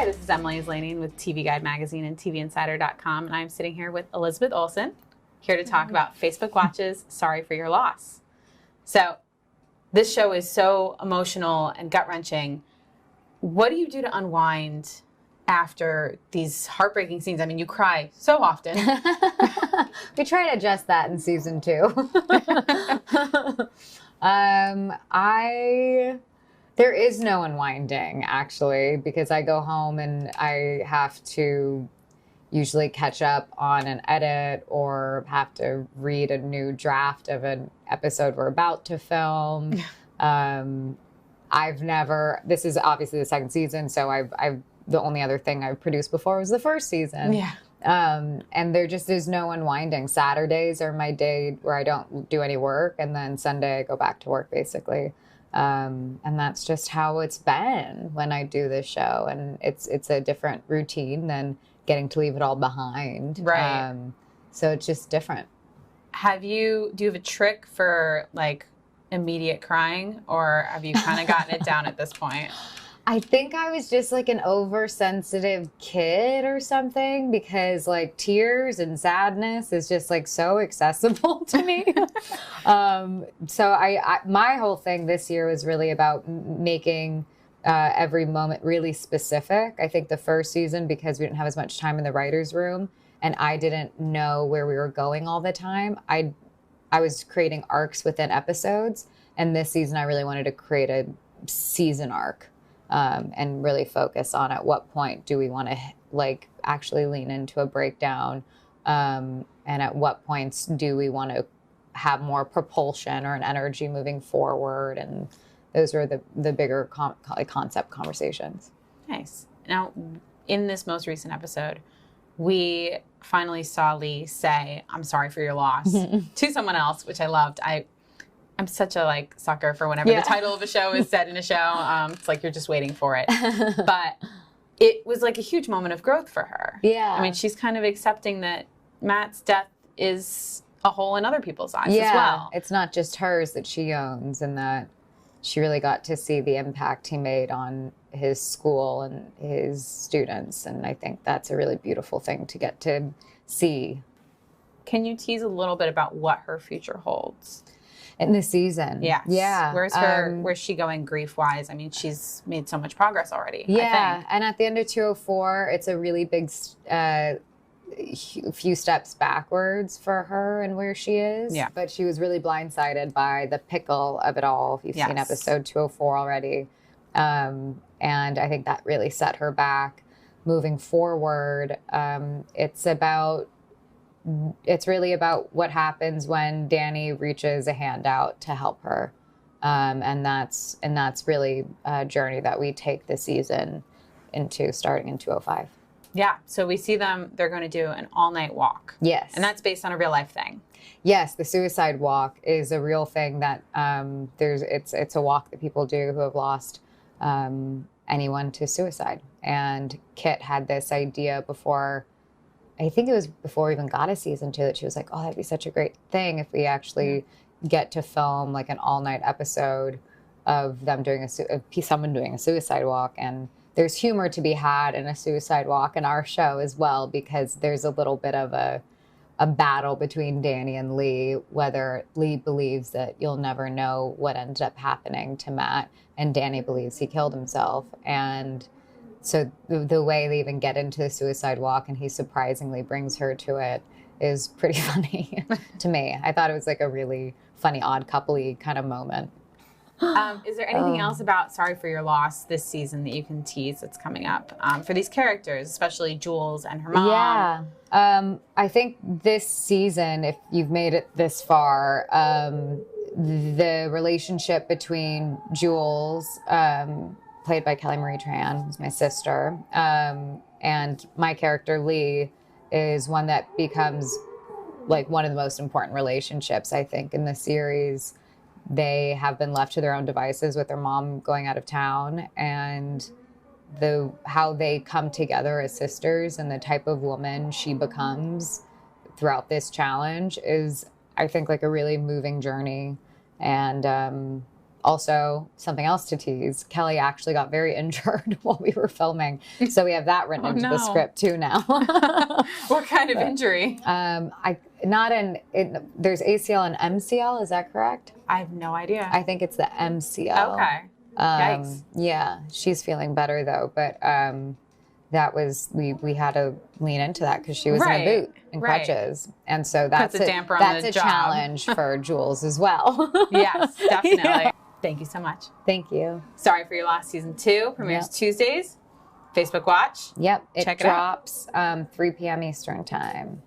Hi, this is Emily Islanian with TV Guide Magazine and TVinsider.com, and I'm sitting here with Elizabeth Olsen, here to talk about Facebook Watch's Sorry for Your Loss. So, this show is so emotional and gut-wrenching. What do you do to unwind after these heartbreaking scenes? I mean, you cry so often. We try to adjust that in season 2. There is no unwinding, actually, because I go home and I have to usually catch up on an edit or have to read a new draft of an episode we're about to film. This is obviously the second season, so the only other thing I've produced before was the first season. Yeah. And there's no unwinding. Saturdays are my day where I don't do any work, and then Sunday I go back to work, basically. And that's just how it's been when I do this show. And it's a different routine than getting to leave it all behind. Right. So it's just different. Do you have a trick for like immediate crying, or have you kind of gotten it down at this point? I think I was just like an oversensitive kid or something, because like tears and sadness is just like so accessible to me. So my whole thing this year was really about making every moment really specific. I think the first season, because we didn't have as much time in the writer's room and I didn't know where we were going all the time, I was creating arcs within episodes. And this season I really wanted to create a season arc. And really focus on at what point do we want to like actually lean into a breakdown, and at what points do we want to have more propulsion or an energy moving forward, and those were the bigger concept conversations. Nice. Now, in this most recent episode, we finally saw Lee say, "I'm sorry for your loss," to someone else, which I loved. I'm such a sucker for whenever the title of a show is said in a show. It's like you're just waiting for it. But it was like a huge moment of growth for her. Yeah. I mean, she's kind of accepting that Matt's death is a hole in other people's eyes as well. It's not just hers that she owns, and that she really got to see the impact he made on his school and his students. And I think that's a really beautiful thing to get to see. Can you tease a little bit about what her future holds? In this season. Yes. Yeah. Where's she going grief-wise? I mean, she's made so much progress already. Yeah. I think. And at the end of 204, it's a really big few steps backwards for her and where she is. Yeah. But she was really blindsided by the pickle of it all. If you've seen episode 204 already. And I think that really set her back. Moving forward, it's really about what happens when Danny reaches a hand out to help her. And that's really a journey that we take this season into, starting in 205. Yeah. So we see they're going to do an all-night walk. Yes. And that's based on a real-life thing. Yes, the suicide walk is a real thing that it's a walk that people do who have lost anyone to suicide. And Kit had this idea before, I think it was before we even got a season 2, that she was like, oh, that'd be such a great thing if we actually get to film like an all-night episode of them doing someone doing a suicide walk. And there's humor to be had in a suicide walk in our show as well, because there's a little bit of a battle between Danny and Lee, whether Lee believes that you'll never know what ended up happening to Matt, and Danny believes he killed himself. And so the way they even get into the suicide walk and he surprisingly brings her to it is pretty funny to me. I thought it was like a really funny, odd couple-y kind of moment. Is there anything else about Sorry for Your Loss this season that you can tease that's coming up for these characters, especially Jules and her mom? Yeah. I think this season, if you've made it this far, the relationship between Jules, played by Kelly Marie Tran, who's my sister, and my character Lee, is one that becomes like one of the most important relationships, I think, in the series. They have been left to their own devices with their mom going out of town, and how they come together as sisters and the type of woman she becomes throughout this challenge is, I think, like a really moving journey. And Also, something else to tease, Kelly actually got very injured while we were filming. So we have that written into the script too now. What kind of injury? There's ACL and MCL, is that correct? I have no idea. I think it's the MCL. Okay. Yikes. Yeah, she's feeling better though, but that was, we had to lean into that because she was in a boot and crutches. And so that's a challenge for Jules as well. Yes, definitely. Yeah. Thank you so much. Thank you. Sorry for Your Loss season 2 premieres Tuesdays. Facebook Watch. Yep. Check it drops 3 p.m. Eastern time.